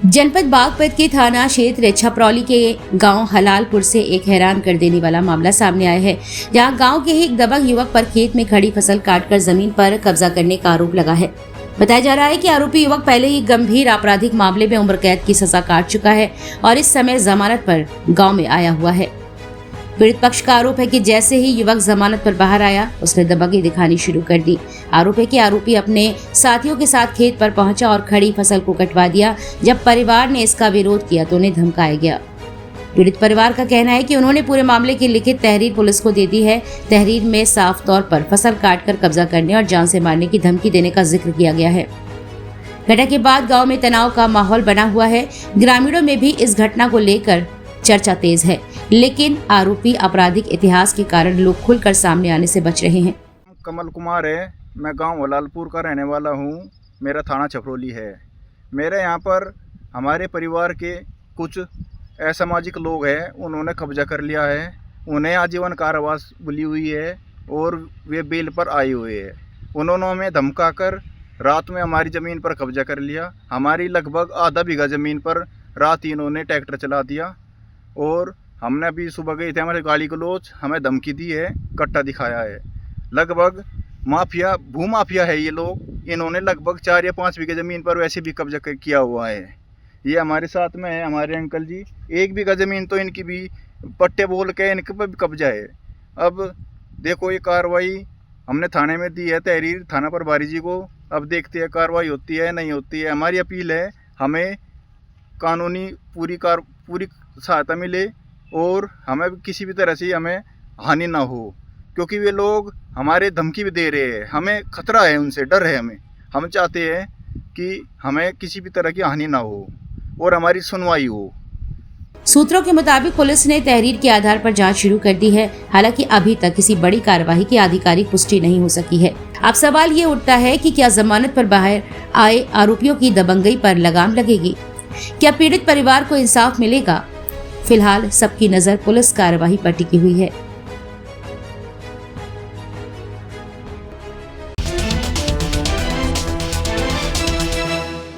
जनपद बागपत के थाना क्षेत्र छपरौली के गांव हलालपुर से एक हैरान कर देने वाला मामला सामने आया है, जहां गांव के ही एक दबंग युवक पर खेत में खड़ी फसल काटकर जमीन पर कब्जा करने का आरोप लगा है। बताया जा रहा है कि आरोपी युवक पहले ही गंभीर आपराधिक मामले में उम्र कैद की सजा काट चुका है और इस समय जमानत पर गाँव में आया हुआ है। पीड़ित पक्ष का आरोप है कि जैसे ही युवक जमानत पर बाहर आया, उसने दबंगी दिखानी शुरू कर दी। आरोप है कि आरोपी अपने साथियों के साथ खेत पर पहुंचा और खड़ी फसल को कटवा दिया। जब परिवार ने इसका विरोध किया तो उन्हें धमकाया गया। पीड़ित परिवार का कहना है कि उन्होंने पूरे मामले की लिखित तहरीर पुलिस को दे दी है। तहरीर में साफ तौर पर फसल काटकर कब्जा करने और जान से मारने की धमकी देने का जिक्र किया गया है। घटना के बाद गाँव में तनाव का माहौल बना हुआ है। ग्रामीणों में भी इस घटना को लेकर चर्चा तेज है, लेकिन आरोपी आपराधिक इतिहास के कारण लोग खुलकर सामने आने से बच रहे हैं। कमल कुमार है, मैं गांव हलालपुर का रहने वाला हूं। मेरा थाना छपरौली है। मेरे यहां पर हमारे परिवार के कुछ असामाजिक लोग हैं, उन्होंने कब्जा कर लिया है। उन्हें आजीवन कारावास मिली हुई है और वे बेल पर आए हुए हैं। उन्होंने हमें धमकाकर रात में हमारी ज़मीन पर कब्जा कर लिया। हमारी लगभग आधा बीघा ज़मीन पर रात ही इन्होंने ट्रैक्टर चला दिया और हमने अभी सुबह गए थे, हमारे गाड़ी को लोच हमें धमकी दी है, कट्टा दिखाया है। लगभग माफिया, भूमाफिया है ये लोग। इन्होंने लगभग 4 या 5 बीघे ज़मीन पर वैसे भी कब्जा किया हुआ है। ये हमारे साथ में है, हमारे अंकल जी। 1 बीघा ज़मीन तो इनकी भी पट्टे बोल के इनके पर भी कब्जा है। अब देखो, ये कार्रवाई हमने थाने में दी है, तहरीर थाना प्रभारी जी को। अब देखते हैं कार्रवाई होती है नहीं होती है। हमारी अपील है, हमें कानूनी पूरी सहायता मिले और हमें किसी भी तरह से हमें हानि ना हो, क्योंकि वे लोग हमारे धमकी भी दे रहे हैं। हमें खतरा है, उनसे डर है हमें। हम चाहते हैं कि हमें किसी भी तरह की हानि ना हो और हमारी सुनवाई हो। सूत्रों के मुताबिक पुलिस ने तहरीर के आधार पर जांच शुरू कर दी है। हालांकि अभी तक किसी बड़ी कार्रवाई की आधिकारिक पुष्टि नहीं हो सकी है। अब सवाल ये उठता है कि क्या जमानत पर बाहर आए आरोपियों की दबंगई पर लगाम लगेगी? क्या पीड़ित परिवार को इंसाफ मिलेगा? फिलहाल सबकी नजर पुलिस कार्रवाई पर टिकी हुई है।